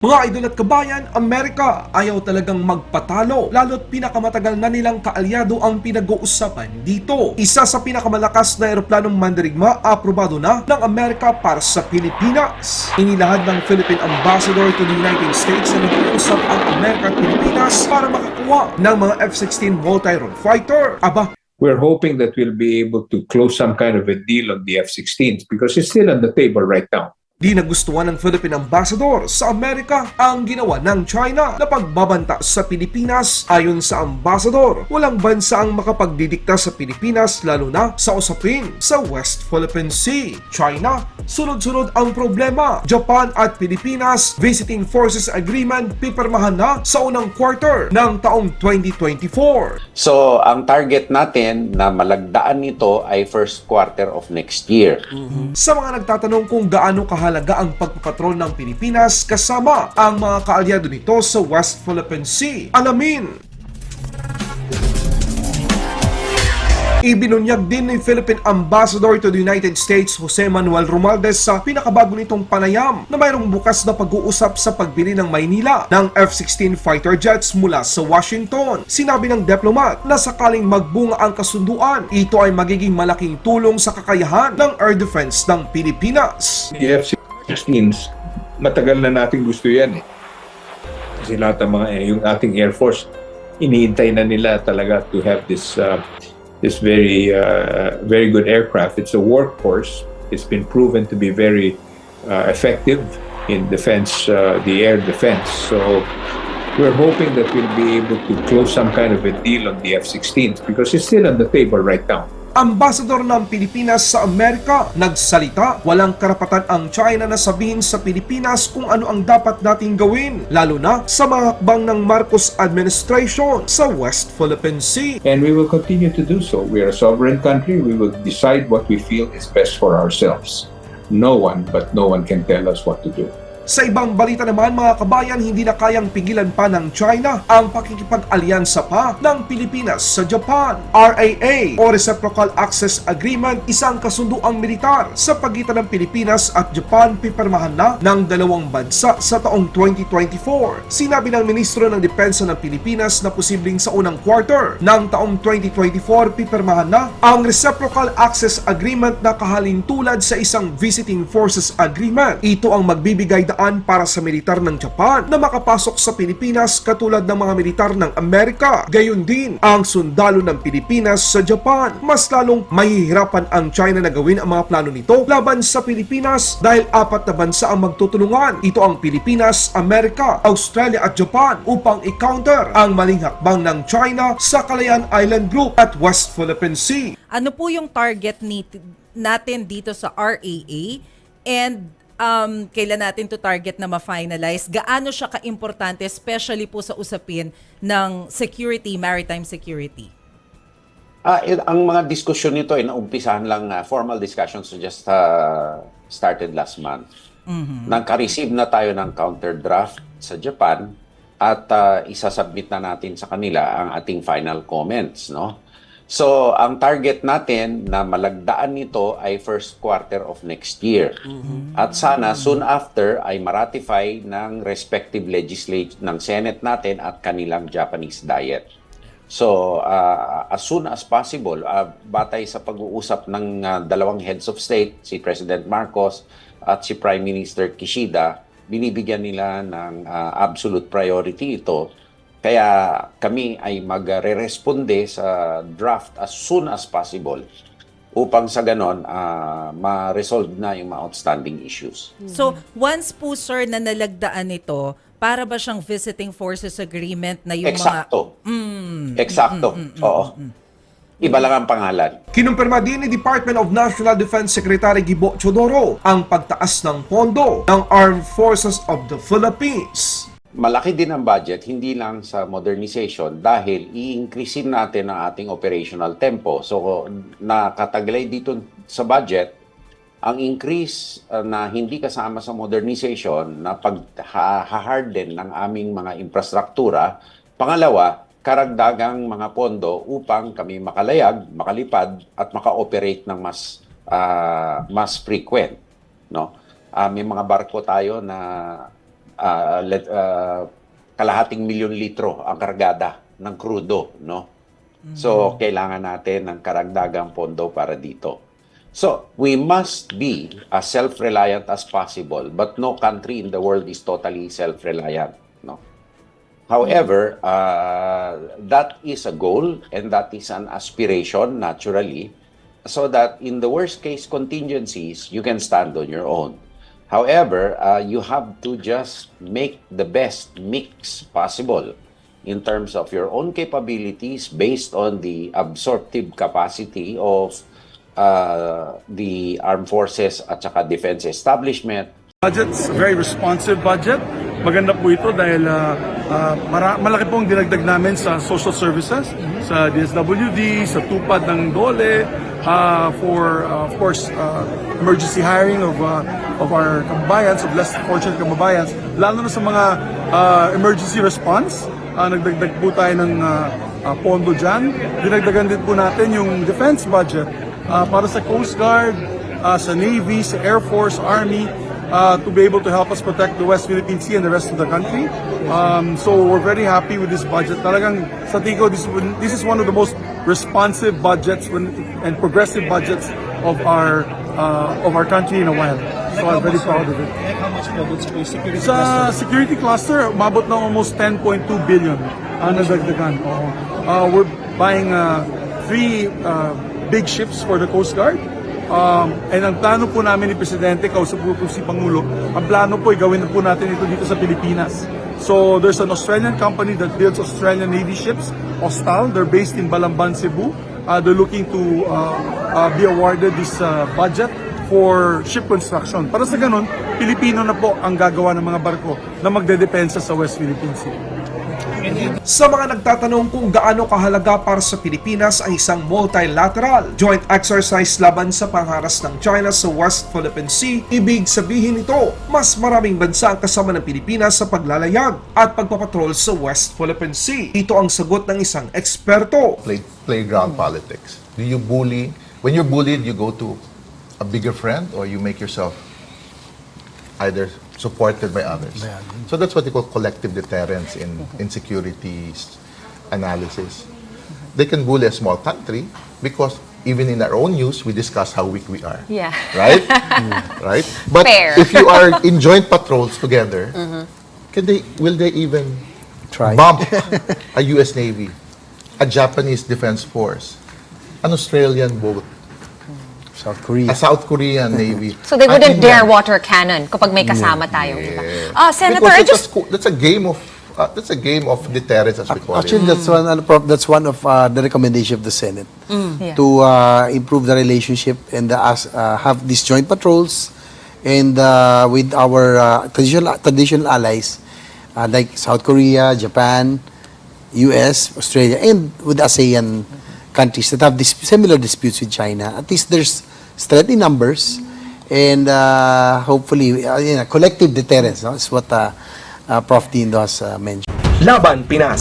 Mga idol at kabayan, Amerika ayaw talagang magpatalo, lalo't pinakamatagal na nilang kaalyado ang pinag-uusapan dito. Isa sa pinakamalakas na eroplanong mandirigma aprobado na ng Amerika para sa Pilipinas. Inilahad ng Philippine Ambassador to the United States na nag-uusap ang Amerika at Pilipinas para makakuha ng mga F-16 multi-role fighter. We're hoping that we'll be able to close some kind of a deal on the F-16s because it's still on the table right now. Di nagustuhan ng Philippine Ambassador sa Amerika ang ginawa ng China na pagbabanta sa Pilipinas. Ayon sa Ambassador, walang bansa ang makapagdidikta sa Pilipinas lalo na sa usapin sa West Philippine Sea. China, sunod-sunod ang problema. Japan at Pilipinas, Visiting Forces Agreement pipirmahan na sa unang quarter ng taong 2024. So, ang target natin na malagdaan nito ay first quarter of next year. Sa mga nagtatanong kung gaano kahalaga ang pagpapatrol ng Pilipinas kasama ang mga kaalyado nito sa West Philippine Sea, alamin. Ibinunyag din ni Philippine Ambassador to the United States Jose Manuel Romualdez sa pinakabago nitong panayam na mayroong bukas na pag-uusap sa pagbili ng Maynila ng F-16 fighter jets mula sa Washington. Sinabi ng diplomat na sakaling magbunga ang kasunduan, ito ay magiging malaking tulong sa kakayahan ng air defense ng Pilipinas. The F-16s, matagal na natin gusto yan eh. Kasi lahat ng mga, yung ating Air Force, iniintay na nila talaga to have this very good aircraft. It's a workhorse. It's been proven to be very effective in defense, the air defense. So we're hoping that we'll be able to close some kind of a deal on the F-16s because it's still on the table right now. Ambassador ng Pilipinas sa Amerika nagsalita, walang karapatan ang China na sabihin sa Pilipinas kung ano ang dapat nating gawin, lalo na sa mga hakbang ng Marcos administration sa West Philippine Sea. And we will continue to do so. We are a sovereign country. We will decide what we feel is best for ourselves. No one can tell us what to do. Sa ibang balita naman mga kabayan, hindi na kayang pigilan pa ng China ang pakikipag-alyansa pa ng Pilipinas sa Japan. RAA o Reciprocal Access Agreement, isang kasunduang militar sa pagitan ng Pilipinas at Japan pipirmahan na ng dalawang bansa sa taong 2024. Sinabi ng Ministro ng Depensa ng Pilipinas na posibleng sa unang quarter ng taong 2024 pipirmahan na ang Reciprocal Access Agreement na kahalintulad sa isang Visiting Forces Agreement. Ito ang magbibigay daan para sa militar ng Japan na makapasok sa Pilipinas katulad ng mga militar ng Amerika. Gayon din ang sundalo ng Pilipinas sa Japan. Mas lalong mahihirapan ang China na gawin ang mga plano nito laban sa Pilipinas dahil apat na bansa ang magtutulungan. Ito ang Pilipinas, Amerika, Australia at Japan upang i-counter ang maling hakbang ng China sa Kalayaan Island Group at West Philippine Sea. Ano po yung target natin dito sa RAA and kailan natin to target na ma-finalize? Gaano siya ka-importante, especially po sa usapin ng security, maritime security? Ang mga diskusyon nito ay naumpisahan lang, formal discussions just started last month. Nagka-receive na tayo ng counter draft sa Japan at isasubmit na natin sa kanila ang ating final comments, no? So, ang target natin na malagdaan nito ay first quarter of next year. At sana, soon after, ay maratify ng respective legislature ng Senate natin at kanilang Japanese Diet. So, as soon as possible, batay sa pag-uusap ng dalawang heads of state, si President Marcos at si Prime Minister Kishida, binibigyan nila ng absolute priority ito. Kaya kami ay magre-responde sa draft as soon as possible upang sa ganon ma-resolve na yung mga outstanding issues. So, once po sir na nalagdaan ito, para ba siyang visiting forces agreement na yung Eksakto. Eksakto. Oo. Iba lang ang pangalan. Kinumpirma din ni Department of National Defense Secretary Gibo Chodoro ang pagtaas ng pondo ng Armed Forces of the Philippines. Malaki din ang budget, hindi lang sa modernization dahil i-increasein natin ang ating operational tempo. So, nakataglay dito sa budget, ang increase na hindi kasama sa modernization na pag-harden ng aming mga infrastruktura. Pangalawa, karagdagang mga pondo upang kami makalayag, makalipad at maka-operate ng mas frequent. No? May mga barko tayo na kalahating milyon litro ang kargada ng crudo, no? So, kailangan natin ng karagdagang pondo para dito. So, we must be as self-reliant as possible, but no country in the world is totally self-reliant, no? However, that is a goal and that is an aspiration, naturally, so that in the worst-case contingencies, you can stand on your own. However, you have to just make the best mix possible in terms of your own capabilities based on the absorptive capacity of the armed forces at saka defense establishment. Budget's a very responsive budget. Maganda po ito dahil malaki pong dinagdag namin sa social services, sa DSWD, sa tupad ng DOLE, for of course emergency hiring of our kababayans, of less fortunate kababayans, lalo na sa mga emergency response. Nagdagdag po tayo ng pondo dyan. Dinagdagan din po natin yung defense budget para sa Coast Guard, sa Navy, sa Air Force, Army, to be able to help us protect the West Philippine Sea and the rest of the country. So we're very happy with this budget. Talagang sa tingin ko, this is one of the most responsive budgets and progressive budgets of our country in a while. So I'm very proud of it. How much po dun sa security Sa security cluster, umabot na almost 10.2 billion ang nadagdagan. We're buying 3 big ships for the Coast Guard. And ang plano po namin ni Presidente, kausap po si Pangulo, ang plano po ay gawin na po natin ito dito sa Pilipinas. So there's an Australian company that builds Australian Navy ships, Austal. They're based in Balamban, Cebu. They're looking to be awarded this budget for ship construction. Para sa ganun, Pilipino na po ang gagawa ng mga barko na magdedepensa sa West Philippine Sea. Sa mga nagtatanong kung gaano kahalaga para sa Pilipinas ang isang multilateral joint exercise laban sa pangharas ng China sa West Philippine Sea, ibig sabihin nito, mas maraming bansa ang kasama ng Pilipinas sa paglalayag at pagpapatrol sa West Philippine Sea. Ito ang sagot ng isang eksperto. Playground politics. Do you bully? When you're bullied, you go to a bigger friend or you make yourself either supported by others. So that's what they call collective deterrence in security analysis. They can bully a small country because even in our own news, we discuss how weak we are. Yeah. Right? Right? But Fair. if you are in joint patrols together, will they even bump a US Navy, a Japanese Defense Force, an Australian boat, a South Korean Navy? So they wouldn't an dare Indian? water cannon kapag may kasama tayong iba. Senator, Because I just... that's a game of deterrence, as we call Actually, it. that's one of the recommendation of the Senate Yeah. to improve the relationship and have these joint patrols and with our traditional allies like South Korea, Japan, US, Australia, and with ASEAN countries that have this similar disputes with China. At least there's strength in numbers and hopefully collective deterrence, no? Is what Prof. Dindo has mentioned. Laban Pinas.